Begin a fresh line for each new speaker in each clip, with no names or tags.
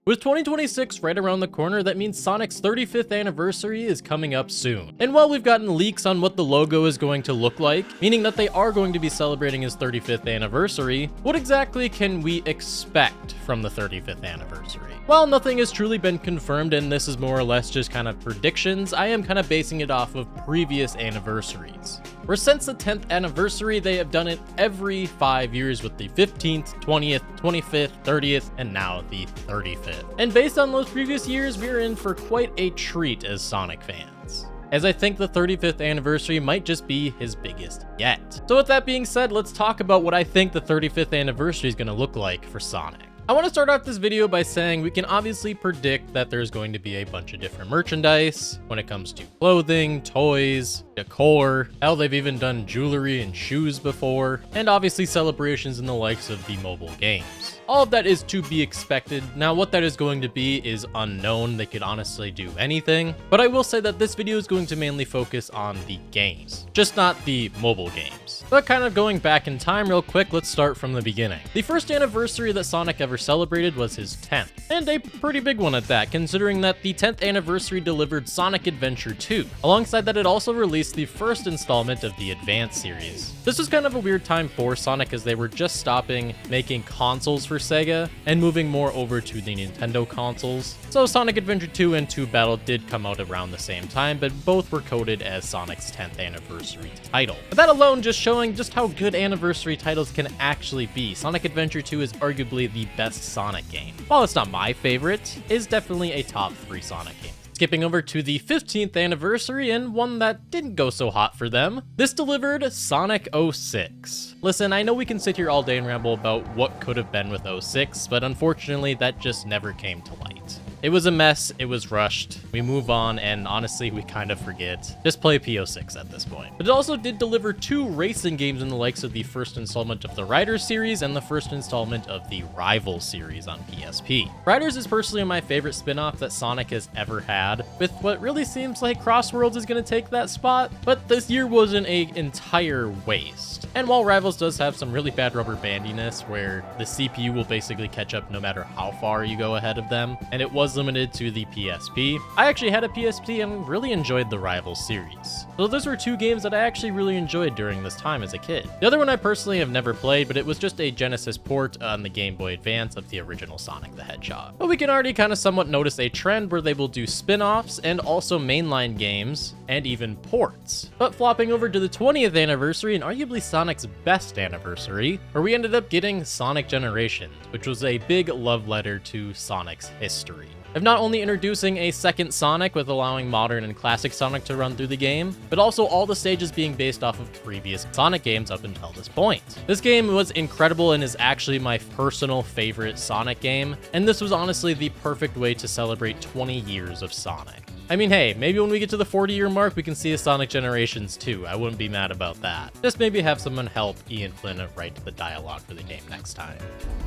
With 2026 right around the corner, that means Sonic's 35th anniversary is coming up soon. And while we've gotten leaks on what the logo is going to look like, meaning that they are going to be celebrating his 35th anniversary, what exactly can we expect from the 35th anniversary? While nothing has truly been confirmed and this is more or less just kind of predictions, I am kind of basing it off of previous anniversaries. Where since the 10th anniversary, they have done it every 5 years with the 15th, 20th, 25th, 30th, and now the 35th. And based on those previous years, we're in for quite a treat as Sonic fans, as I think the 35th anniversary might just be his biggest yet. So with that being said, let's talk about what I think the 35th anniversary is going to look like for Sonic. I want to start off this video by saying we can obviously predict that there's going to be a bunch of different merchandise when it comes to clothing, toys, decor. Hell, they've even done jewelry and shoes before, and obviously celebrations in the likes of the mobile games. All of that is to be expected. Now, what that is going to be is unknown. They could honestly do anything, but I will say that this video is going to mainly focus on the games, just not the mobile games. But kind of going back in time real quick, let's start from the beginning. The first anniversary that Sonic ever celebrated was his 10th, and a pretty big one at that, considering that the 10th anniversary delivered Sonic Adventure 2. Alongside that, it also released the first installment of the Advance series. This was kind of a weird time for Sonic as they were just stopping making consoles for Sega and moving more over to the Nintendo consoles. So Sonic Adventure 2 and 2 Battle did come out around the same time, but both were coded as Sonic's 10th anniversary title. But that alone just showing just how good anniversary titles can actually be. Sonic Adventure 2 is arguably the best Sonic game. While it's not my favorite, it's definitely a top 3 Sonic game. Skipping over to the 15th anniversary and one that didn't go so hot for them, this delivered Sonic 06. Listen, I know we can sit here all day and ramble about what could have been with 06, but unfortunately that just never came to light. It was a mess, it was rushed, we move on, and honestly, we kind of forget. Just play P06 at this point. But it also did deliver 2 racing games in the likes of the first installment of the Riders series and the first installment of the Rival series on PSP. Riders is personally my favorite spin-off that Sonic has ever had, with what really seems like Crossworlds is going to take that spot, but this year wasn't an entire waste. And while Rivals does have some really bad rubber bandiness, where the CPU will basically catch up no matter how far you go ahead of them, and it was limited to the PSP. I actually had a PSP and really enjoyed the Rivals series. So those were 2 games that I actually really enjoyed during this time as a kid. The other one I personally have never played, but it was just a Genesis port on the Game Boy Advance of the original Sonic the Hedgehog. But we can already kind of somewhat notice a trend where they will do spin-offs and also mainline games and even ports. But flopping over to the 20th anniversary and arguably Sonic's best anniversary, where we ended up getting Sonic Generations, which was a big love letter to Sonic's history. Of not only introducing a second Sonic with allowing modern and classic Sonic to run through the game, but also all the stages being based off of previous Sonic games up until this point. This game was incredible and is actually my personal favorite Sonic game, and this was honestly the perfect way to celebrate 20 years of Sonic. I mean, hey, maybe when we get to the 40-year mark, we can see a Sonic Generations 2. I wouldn't be mad about that. Just maybe have someone help Ian Flynn write the dialogue for the game next time.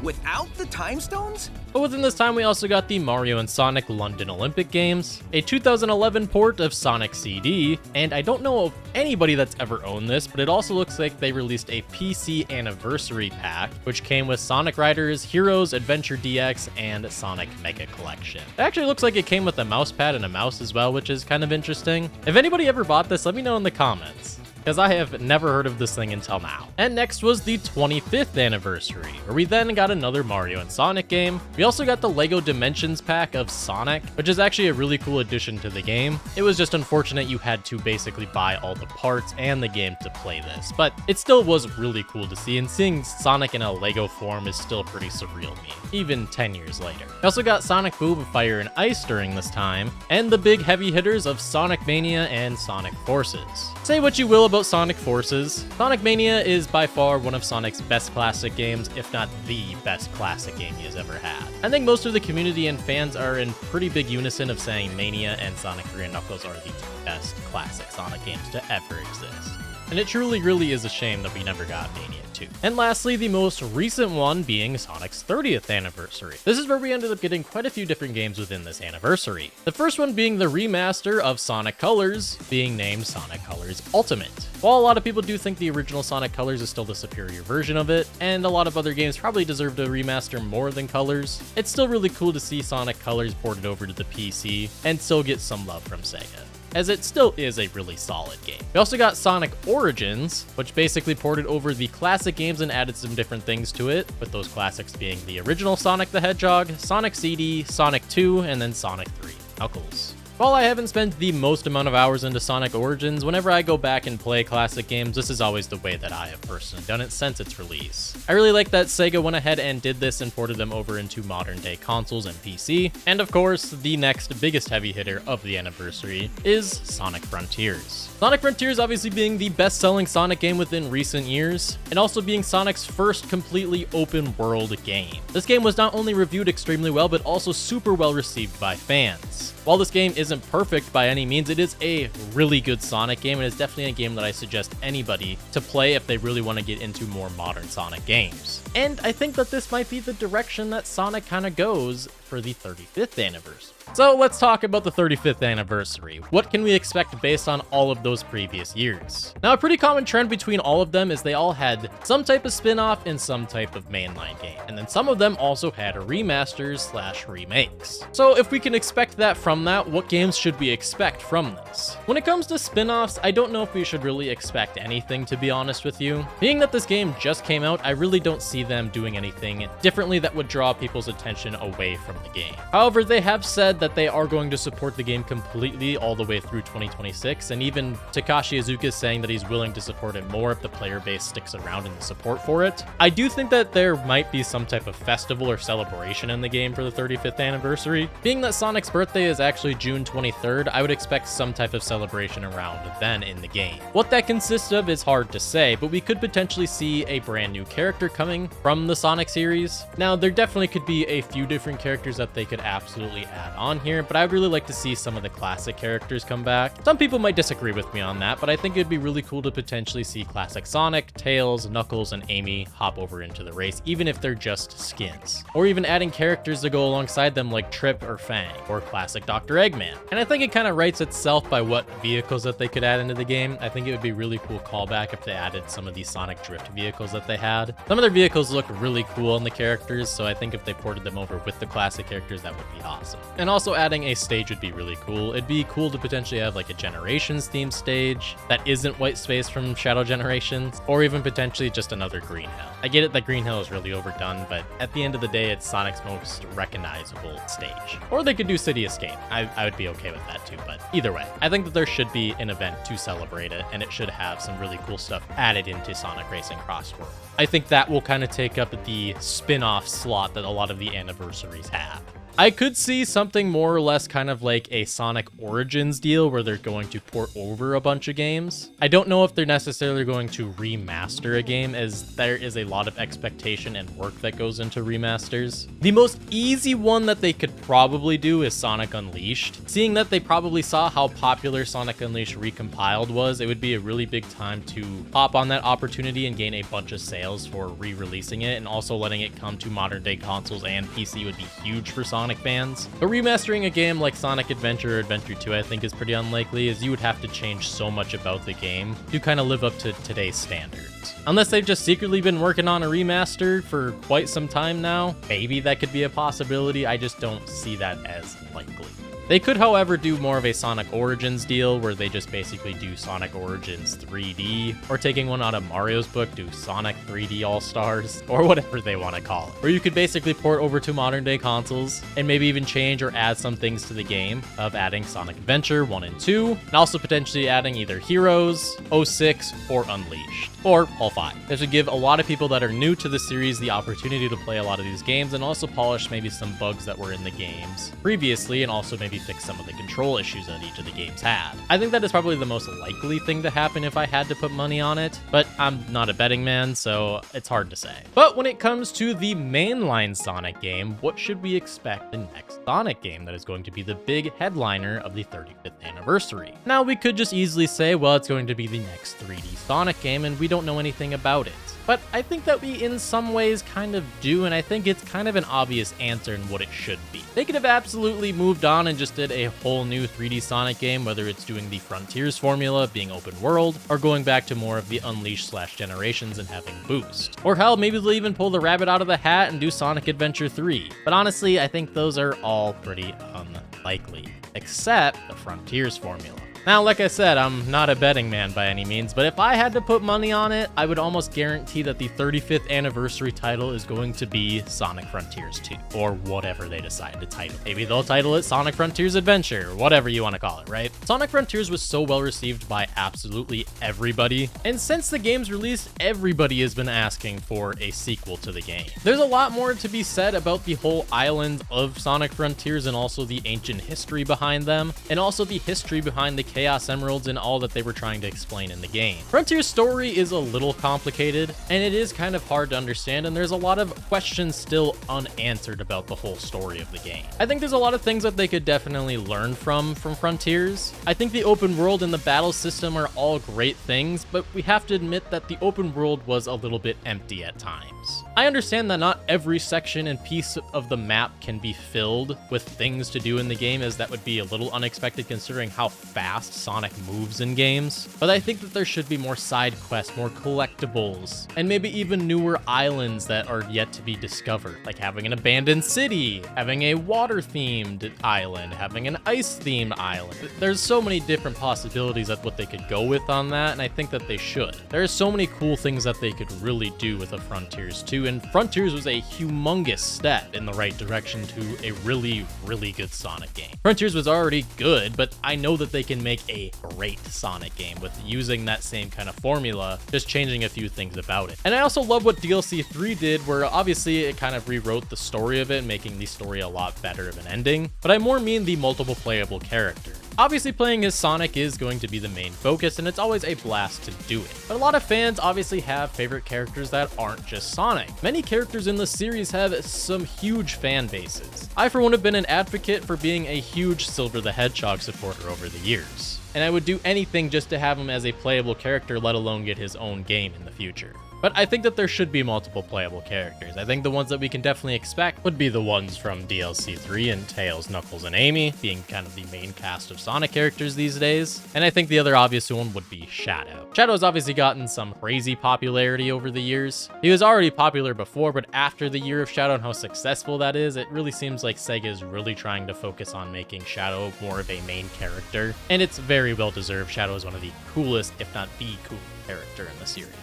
Without the time stones?
But within this time, we also got the Mario and Sonic London Olympic Games, a 2011 port of Sonic CD, and I don't know of anybody that's ever owned this, but it also looks like they released a PC anniversary pack, which came with Sonic Riders, Heroes, Adventure DX, and Sonic Mega Collection. It actually looks like it came with a mouse pad and a mouse as well, which is kind of interesting. If anybody ever bought this, let me know in the comments, because I have never heard of this thing until now. And next was the 25th anniversary, where we then got another Mario and Sonic game. We also got the LEGO Dimensions pack of Sonic, which is actually a really cool addition to the game. It was just unfortunate you had to basically buy all the parts and the game to play this, but it still was really cool to see, and seeing Sonic in a LEGO form is still pretty surreal to me, even 10 years later. We also got Sonic Boom, Fire, and Ice during this time, and the big heavy hitters of Sonic Mania and Sonic Forces. Say what you will about Sonic Forces, Sonic Mania is by far one of Sonic's best classic games, if not the best classic game he has ever had. I think most of the community and fans are in pretty big unison of saying Mania and Sonic 3 and Knuckles are the 2 best classic Sonic games to ever exist. and it truly really is a shame that we never got Mania 2. And lastly, the most recent one being Sonic's 30th anniversary. This is where we ended up getting quite a few different games within this anniversary. The first one being the remaster of Sonic Colors, being named Sonic Colors Ultimate. While a lot of people do think the original Sonic Colors is still the superior version of it, and a lot of other games probably deserve to remaster more than Colors, it's still really cool to see Sonic Colors ported over to the PC and still get some love from Sega, as it still is a really solid game. We also got Sonic Origins, which basically ported over the classic games and added some different things to it, with those classics being the original Sonic the Hedgehog, Sonic CD, Sonic 2, and then Sonic 3, Knuckles. While I haven't spent the most amount of hours into Sonic Origins, whenever I go back and play classic games, this is always the way that I have personally done it since its release. I really like that Sega went ahead and did this and ported them over into modern day consoles and PC. And of course, the next biggest heavy hitter of the anniversary is Sonic Frontiers. Sonic Frontiers obviously being the best-selling Sonic game within recent years, and also being Sonic's first completely open-world game. This game was not only reviewed extremely well, but also super well received by fans. While this game isn't perfect by any means, it is a really good Sonic game, and it's definitely a game that I suggest anybody to play if they really want to get into more modern Sonic games. And I think that this might be the direction that Sonic kind of goes for the 35th anniversary. So let's talk about the 35th anniversary. What can we expect based on all of those previous years? Now, a pretty common trend between all of them is they all had some type of spin-off and some type of mainline game. And then some of them also had remasters/remakes. So if we can expect that from that, what games should we expect from this? When it comes to spin-offs, I don't know if we should really expect anything, to be honest with you. Being that this game just came out, I really don't see them doing anything differently that would draw people's attention away from the game. However, they have said that they are going to support the game completely all the way through 2026, and even Takashi Iizuka is saying that he's willing to support it more if the player base sticks around in the support for it. I do think that there might be some type of festival or celebration in the game for the 35th anniversary. Being that Sonic's birthday is actually June 23rd, I would expect some type of celebration around then in the game. What that consists of is hard to say, but we could potentially see a brand new character coming from the Sonic series. Now, there definitely could be a few different characters that they could absolutely add on here, but I'd really like to see some of the classic characters come back. Some people might disagree with me on that, but I think it'd be really cool to potentially see classic Sonic, Tails, Knuckles, and Amy hop over into the race, even if they're just skins. Or even adding characters to go alongside them like Trip or Fang, or classic Dr. Eggman. And I think it kind of writes itself by what vehicles that they could add into the game. I think it would be a really cool callback if they added some of these Sonic Drift vehicles that they had. Some of their vehicles look really cool on the characters, so I think if they ported them over with the classic characters, that would be awesome. And also adding a stage would be really cool. It'd be cool to potentially have like a Generations themed stage that isn't White Space from Shadow Generations, or even potentially just another Green Hill. I get it that Green Hill is really overdone, but at the end of the day, it's Sonic's most recognizable stage. Or they could do City Escape. I would be okay with that too, but either way, I think that there should be an event to celebrate it, and it should have some really cool stuff added into Sonic Racing Cross-World. I think that will kind of take up the spin-off slot that a lot of the anniversaries have. I could see something more or less kind of like a Sonic Origins deal where they're going to port over a bunch of games. I don't know if they're necessarily going to remaster a game, as there is a lot of expectation and work that goes into remasters. The most easy one that they could probably do is Sonic Unleashed. Seeing that they probably saw how popular Sonic Unleashed Recompiled was, it would be a really big time to hop on that opportunity and gain a bunch of sales for re-releasing it, and also letting it come to modern day consoles and PC would be huge for Sonic fans. But remastering a game like Sonic Adventure or Adventure 2 I think is pretty unlikely, as you would have to change so much about the game to kind of live up to today's standards. Unless they've just secretly been working on a remaster for quite some time now, maybe that could be a possibility. I just don't see that as likely. They could, however, do more of a Sonic Origins deal where they just basically do Sonic Origins 3D, or taking one out of Mario's book, do Sonic 3D All-Stars, or whatever they want to call it. Or you could basically port over to modern day consoles and maybe even change or add some things to the game of adding Sonic Adventure 1 and 2, and also potentially adding either Heroes, 06, or Unleashed, or all 5. This would give a lot of people that are new to the series the opportunity to play a lot of these games and also polish maybe some bugs that were in the games previously, and also maybe fix some of the control issues that each of the games had. I think that is probably the most likely thing to happen if I had to put money on it, but I'm not a betting man, so it's hard to say. But when it comes to the mainline Sonic game, what should we expect the next Sonic game that is going to be the big headliner of the 35th anniversary? Now, we could just easily say, well, it's going to be the next 3D Sonic game, and we don't know anything about it. But I think that we in some ways kind of do, and I think it's kind of an obvious answer in what it should be. They could have absolutely moved on and just did a whole new 3D Sonic game, whether it's doing the Frontiers formula, being open world, or going back to more of the Unleash/Generations and having Boost. Or hell, maybe they'll even pull the rabbit out of the hat and do Sonic Adventure 3. But honestly, I think those are all pretty unlikely, except the Frontiers formula. Now, like I said, I'm not a betting man by any means, but if I had to put money on it, I would almost guarantee that the 35th anniversary title is going to be Sonic Frontiers 2, or whatever they decide to title. Maybe they'll title it Sonic Frontiers Adventure, whatever you want to call it, right? Sonic Frontiers was so well received by absolutely everybody, and since the game's release, everybody has been asking for a sequel to the game. There's a lot more to be said about the whole island of Sonic Frontiers and also the ancient history behind them, and also the history behind the Chaos Emeralds and all that they were trying to explain in the game. Frontier's story is a little complicated, and it is kind of hard to understand, and there's a lot of questions still unanswered about the whole story of the game. I think there's a lot of things that they could definitely learn from Frontiers. I think the open world and the battle system are all great things, but we have to admit that the open world was a little bit empty at times. I understand that not every section and piece of the map can be filled with things to do in the game, as that would be a little unexpected considering how fast Sonic moves in games, but I think that there should be more side quests, more collectibles, and maybe even newer islands that are yet to be discovered, like having an abandoned city, having a water-themed island, having an ice-themed island. There's so many different possibilities of what they could go with on that, and I think that they should. There are so many cool things that they could really do with a Frontiers 2, and Frontiers was a humongous step in the right direction to a really, really good Sonic game. Frontiers was already good, but I know that they can make a great Sonic game with using that same kind of formula, just changing a few things about it. And I also love what DLC 3 did, where obviously it kind of rewrote the story of it, making the story a lot better of an ending, but I more mean the multiple playable character. Obviously, playing as Sonic is going to be the main focus, and it's always a blast to do it. But a lot of fans obviously have favorite characters that aren't just Sonic. Many characters in the series have some huge fan bases. I, for one, have been an advocate for being a huge Silver the Hedgehog supporter over the years, and I would do anything just to have him as a playable character, let alone get his own game in the future. But I think that there should be multiple playable characters. I think the ones that we can definitely expect would be the ones from DLC 3 and Tails, Knuckles, and Amy, being kind of the main cast of Sonic characters these days. And I think the other obvious one would be Shadow. Shadow's obviously gotten some crazy popularity over the years. He was already popular before, but after the year of Shadow and how successful that is, it really seems like Sega is really trying to focus on making Shadow more of a main character. And it's very well deserved. Shadow is one of the coolest, if not the coolest character in the series.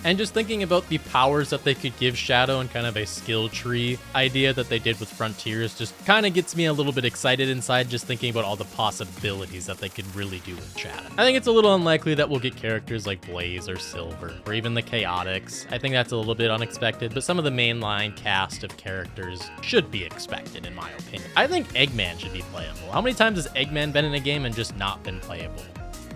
And just thinking about the powers that they could give Shadow and kind of a skill tree idea that they did with Frontiers just kind of gets me a little bit excited inside, just thinking about all the possibilities that they could really do with Shadow. I think it's a little unlikely that we'll get characters like Blaze or Silver, or even the Chaotix. I think that's a little bit unexpected, but some of the mainline cast of characters should be expected, in my opinion. I think Eggman should be playable. How many times has Eggman been in a game and just not been playable?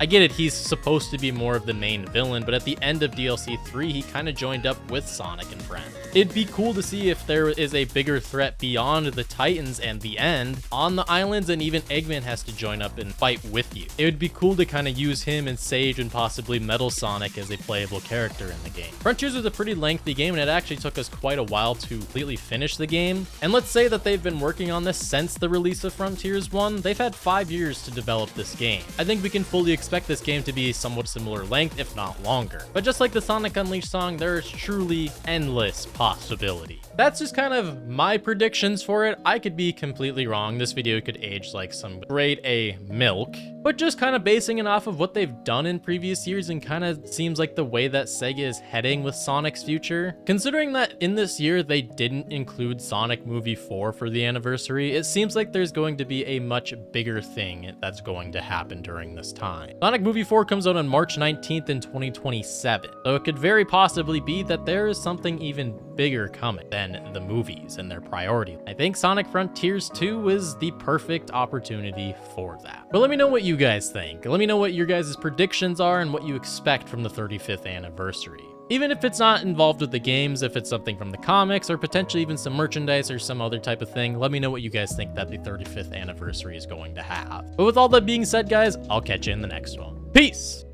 I get it, he's supposed to be more of the main villain, but at the end of DLC 3, he kind of joined up with Sonic and friends. It'd be cool to see if there is a bigger threat beyond the Titans and the end on the islands, and even Eggman has to join up and fight with you. It would be cool to kind of use him and Sage and possibly Metal Sonic as a playable character in the game. Frontiers was a pretty lengthy game, and it actually took us quite a while to completely finish the game. And let's say that they've been working on this since the release of Frontiers 1. They've had 5 years to develop this game. I think we can fully expect this game to be somewhat similar length, if not longer. But just like the Sonic Unleashed song, there is truly endless possibility. That's just kind of my predictions for it. I could be completely wrong. This video could age like some grade A milk, but just kind of basing it off of what they've done in previous years, and kind of seems like the way that Sega is heading with Sonic's future. Considering that in this year they didn't include Sonic Movie 4 for the anniversary, it seems like there's going to be a much bigger thing that's going to happen during this time. Sonic Movie 4 comes out on March 19th in 2027, so it could very possibly be that there is something even bigger coming than the movies and their priority. I think Sonic Frontiers 2 is the perfect opportunity for that. But let me know what you guys think. Let me know what your guys' predictions are and what you expect from the 35th anniversary. Even if it's not involved with the games, if it's something from the comics or potentially even some merchandise or some other type of thing, let me know what you guys think that the 35th anniversary is going to have. But with all that being said, guys, I'll catch you in the next one. Peace!